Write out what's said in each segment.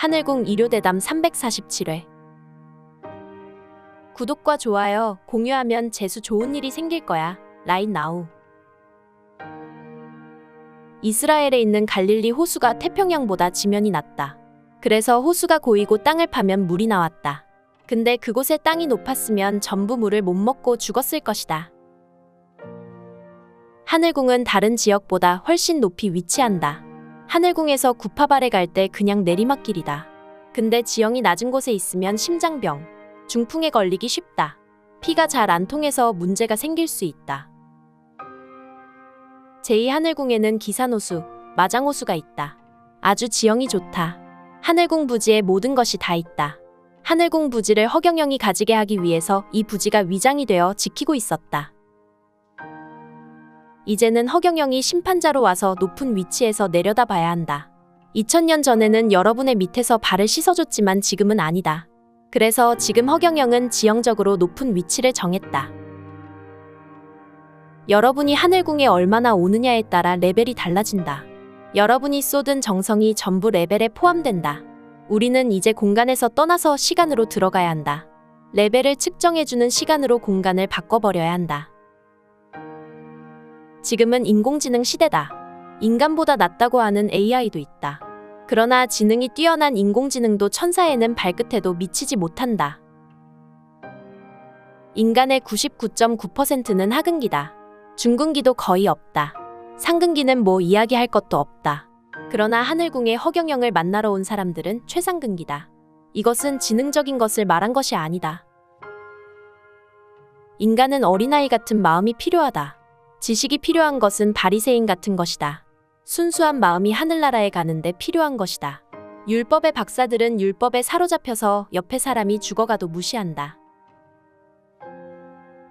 하늘궁 일요대담 347회. 구독과 좋아요, 공유하면 재수 좋은 일이 생길 거야. 라인 나우. 이스라엘에 있는 갈릴리 호수가 태평양보다 지면이 낮다. 그래서 호수가 고이고 땅을 파면 물이 나왔다. 근데 그곳에 땅이 높았으면 전부 물을 못 먹고 죽었을 것이다. 하늘궁은 다른 지역보다 훨씬 높이 위치한다. 하늘궁에서 구파발에 갈 때 그냥 내리막길이다. 근데 지형이 낮은 곳에 있으면 심장병, 중풍에 걸리기 쉽다. 피가 잘 안 통해서 문제가 생길 수 있다. 제2하늘궁에는 기산호수, 마장호수가 있다. 아주 지형이 좋다. 하늘궁 부지에 모든 것이 다 있다. 하늘궁 부지를 허경영이 가지게 하기 위해서 이 부지가 위장이 되어 지키고 있었다. 이제는 허경영이 심판자로 와서 높은 위치에서 내려다 봐야 한다. 2000년 전에는 여러분의 밑에서 발을 씻어줬지만 지금은 아니다. 그래서 지금 허경영은 지형적으로 높은 위치를 정했다. 여러분이 하늘궁에 얼마나 오느냐에 따라 레벨이 달라진다. 여러분이 쏟은 정성이 전부 레벨에 포함된다. 우리는 이제 공간에서 떠나서 시간으로 들어가야 한다. 레벨을 측정해주는 시간으로 공간을 바꿔버려야 한다. 지금은 인공지능 시대다. 인간보다 낫다고 하는 AI도 있다. 그러나 지능이 뛰어난 인공지능도 천사에는 발끝에도 미치지 못한다. 인간의 99.9%는 하근기다. 중근기도 거의 없다. 상근기는 뭐 이야기할 것도 없다. 그러나 하늘궁에 허경영을 만나러 온 사람들은 최상근기다. 이것은 지능적인 것을 말한 것이 아니다. 인간은 어린아이 같은 마음이 필요하다. 지식이 필요한 것은 바리새인 같은 것이다. 순수한 마음이 하늘나라에 가는데 필요한 것이다. 율법의 박사들은 율법에 사로잡혀서 옆에 사람이 죽어가도 무시한다.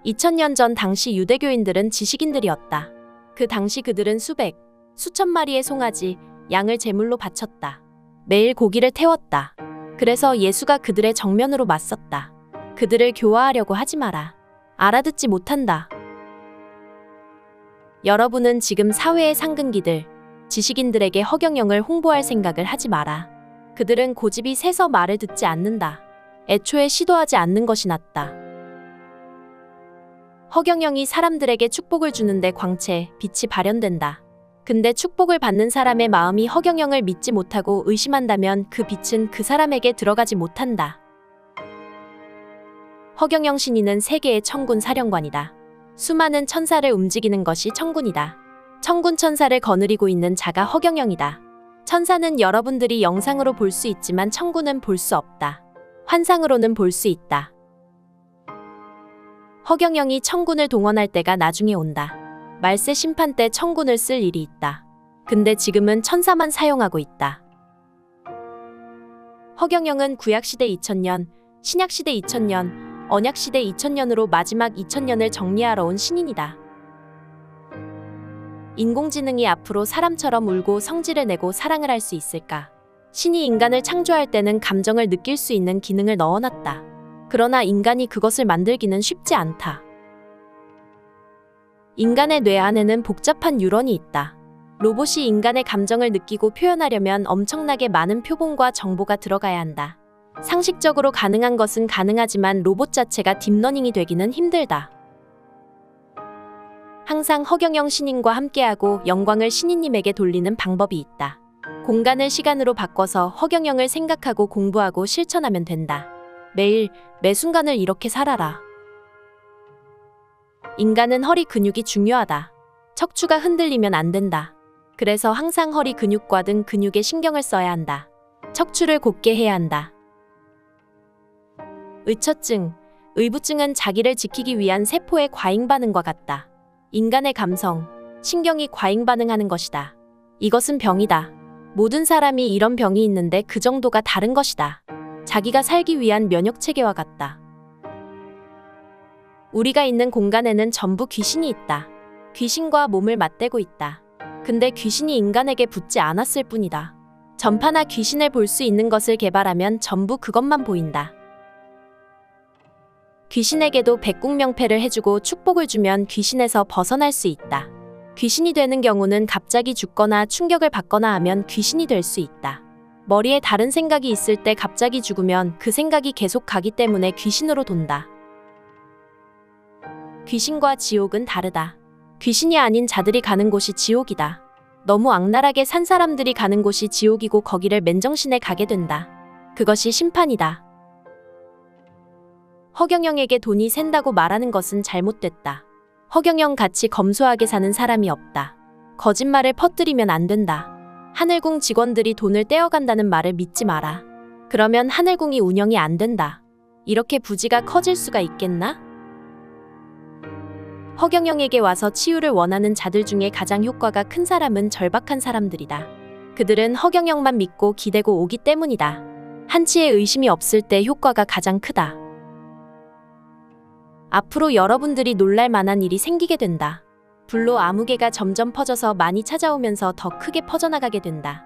2000년 전 당시 유대교인들은 지식인들이었다. 그 당시 그들은 수백, 수천 마리의 송아지, 양을 제물로 바쳤다. 매일 고기를 태웠다. 그래서 예수가 그들의 정면으로 맞섰다. 그들을 교화하려고 하지 마라. 알아듣지 못한다. 여러분은 지금 사회의 상근기들, 지식인들에게 허경영을 홍보할 생각을 하지 마라. 그들은 고집이 세서 말을 듣지 않는다. 애초에 시도하지 않는 것이 낫다. 허경영이 사람들에게 축복을 주는데 광채, 빛이 발현된다. 근데 축복을 받는 사람의 마음이 허경영을 믿지 못하고 의심한다면 그 빛은 그 사람에게 들어가지 못한다. 허경영 신인은 세계의 천군 사령관이다. 수많은 천사를 움직이는 것이 천군이다. 천군 천사를 거느리고 있는 자가 허경영이다. 천사는 여러분들이 영상으로 볼 수 있지만 천군은 볼 수 없다. 환상으로는 볼 수 있다. 허경영이 천군을 동원할 때가 나중에 온다. 말세 심판 때 천군을 쓸 일이 있다. 근데 지금은 천사만 사용하고 있다. 허경영은 구약시대 2000년, 신약시대 2000년, 언약시대 2000년으로 마지막 2000년을 정리하러 온 신인이다. 인공지능이 앞으로 사람처럼 울고 성질을 내고 사랑을 할 수 있을까? 신이 인간을 창조할 때는 감정을 느낄 수 있는 기능을 넣어놨다. 그러나 인간이 그것을 만들기는 쉽지 않다. 인간의 뇌 안에는 복잡한 뉴런이 있다. 로봇이 인간의 감정을 느끼고 표현하려면 엄청나게 많은 표본과 정보가 들어가야 한다. 상식적으로 가능한 것은 가능하지만 로봇 자체가 딥러닝이 되기는 힘들다. 항상 허경영 신인과 함께하고 영광을 신인님에게 돌리는 방법이 있다. 공간을 시간으로 바꿔서 허경영을 생각하고 공부하고 실천하면 된다. 매일, 매 순간을 이렇게 살아라. 인간은 허리 근육이 중요하다. 척추가 흔들리면 안 된다. 그래서 항상 허리 근육과 등 근육에 신경을 써야 한다. 척추를 곧게 해야 한다. 의처증, 의부증은 자기를 지키기 위한 세포의 과잉 반응과 같다. 인간의 감성, 신경이 과잉 반응하는 것이다. 이것은 병이다. 모든 사람이 이런 병이 있는데 그 정도가 다른 것이다. 자기가 살기 위한 면역체계와 같다. 우리가 있는 공간에는 전부 귀신이 있다. 귀신과 몸을 맞대고 있다. 근데 귀신이 인간에게 붙지 않았을 뿐이다. 전파나 귀신을 볼 수 있는 것을 개발하면 전부 그것만 보인다. 귀신에게도 백국명패를 해주고 축복을 주면 귀신에서 벗어날 수 있다. 귀신이 되는 경우는 갑자기 죽거나 충격을 받거나 하면 귀신이 될 수 있다. 머리에 다른 생각이 있을 때 갑자기 죽으면 그 생각이 계속 가기 때문에 귀신으로 돈다. 귀신과 지옥은 다르다. 귀신이 아닌 자들이 가는 곳이 지옥이다. 너무 악랄하게 산 사람들이 가는 곳이 지옥이고 거기를 맨정신에 가게 된다. 그것이 심판이다. 허경영에게 돈이 샌다고 말하는 것은 잘못됐다. 허경영 같이 검소하게 사는 사람이 없다. 거짓말을 퍼뜨리면 안 된다. 하늘궁 직원들이 돈을 떼어간다는 말을 믿지 마라. 그러면 하늘궁이 운영이 안 된다. 이렇게 부지가 커질 수가 있겠나? 허경영에게 와서 치유를 원하는 자들 중에 가장 효과가 큰 사람은 절박한 사람들이다. 그들은 허경영만 믿고 기대고 오기 때문이다. 한치의 의심이 없을 때 효과가 가장 크다. 앞으로 여러분들이 놀랄 만한 일이 생기게 된다. 불로 아무개가 점점 퍼져서 많이 찾아오면서 더 크게 퍼져나가게 된다.